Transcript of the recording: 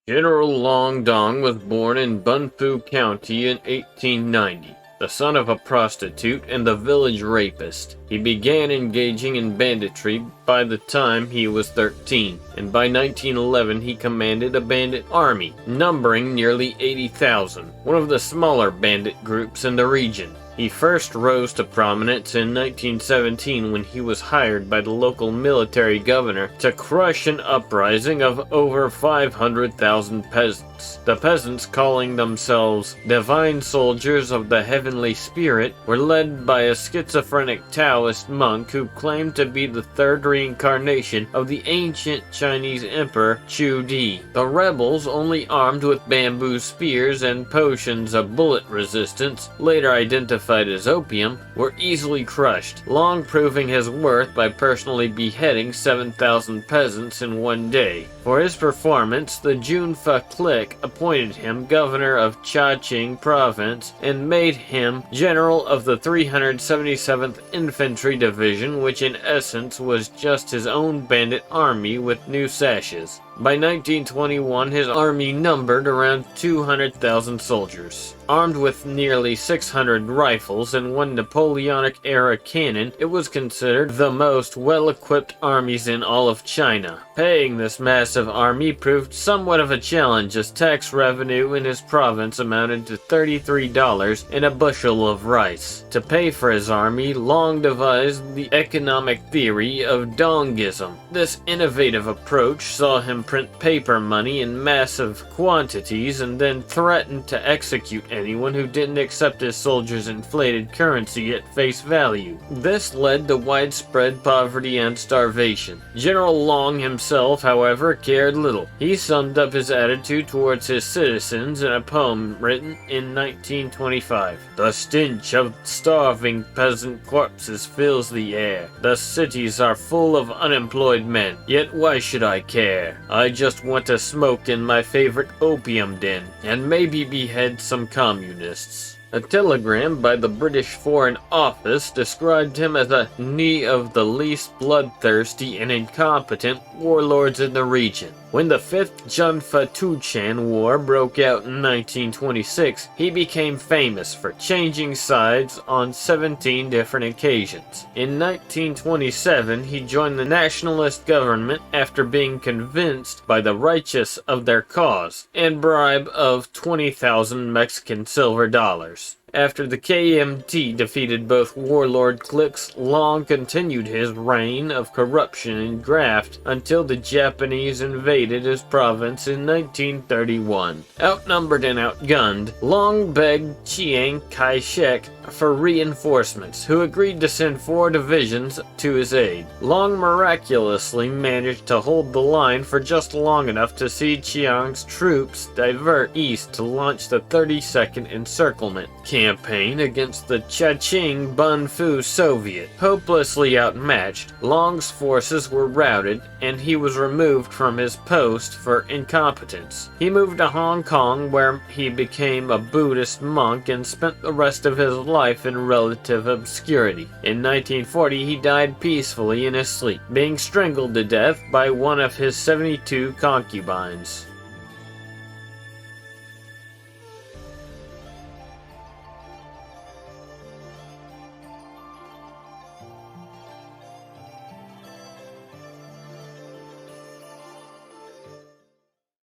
General Long Dong was born in Bunfu County in 1890. The son of a prostitute and the village rapist, he began engaging in banditry by the time he was 13, and by 1911 he commanded a bandit army, numbering nearly 80,000, one of the smaller bandit groups in the region. He first rose to prominence in 1917 when he was hired by the local military governor to crush an uprising of over 500,000 peasants. The peasants, calling themselves Divine Soldiers of the Heavenly Spirit, were led by a schizophrenic Taoist monk who claimed to be the third reincarnation of the ancient Chinese emperor Chu Di. The rebels, only armed with bamboo spears and potions of bullet resistance, later identified as opium, were easily crushed, Long proving his worth by personally beheading 7,000 peasants in one day. For his performance, the Junfa clique appointed him governor of Chaqing province and made him general of the 377th Infantry Division, which in essence was just his own bandit army with new sashes. By 1921, his army numbered around 200,000 soldiers. Armed with nearly 600 rifles and one Napoleonic-era cannon, it was considered the most well-equipped armies in all of China. Paying this massive army proved somewhat of a challenge, as tax revenue in his province amounted to $33 and a bushel of rice. To pay for his army, Long devised the economic theory of Dongism. This innovative approach saw him print paper money in massive quantities and then threatened to execute anyone who didn't accept his soldiers' inflated currency at face value. This led to widespread poverty and starvation. General Long himself, however, cared little. He summed up his attitude towards his citizens in a poem written in 1925. "The stench of starving peasant corpses fills the air. The cities are full of unemployed men. Yet why should I care? I just want to smoke in my favorite opium den, and maybe behead some communists." A telegram by the British Foreign Office described him as a knee of the least bloodthirsty and incompetent warlords in the region. When the 5th Junfa-Tuchan War broke out in 1926, he became famous for changing sides on 17 different occasions. In 1927, he joined the nationalist government after being convinced by the righteous of their cause, and bribe of 20,000 Mexican silver dollars. After the KMT defeated both warlord cliques, Long continued his reign of corruption and graft until the Japanese invaded his province in 1931. Outnumbered and outgunned, Long begged Chiang Kai-shek for reinforcements, who agreed to send 4 divisions to his aid. Long miraculously managed to hold the line for just long enough to see Chiang's troops divert east to launch the 32nd Encirclement campaign against the Chaqing Bunfu Soviet. Hopelessly outmatched, Long's forces were routed, and he was removed from his post for incompetence. He moved to Hong Kong, where he became a Buddhist monk and spent the rest of his life in relative obscurity. In 1940, he died peacefully in his sleep, being strangled to death by one of his 72 concubines.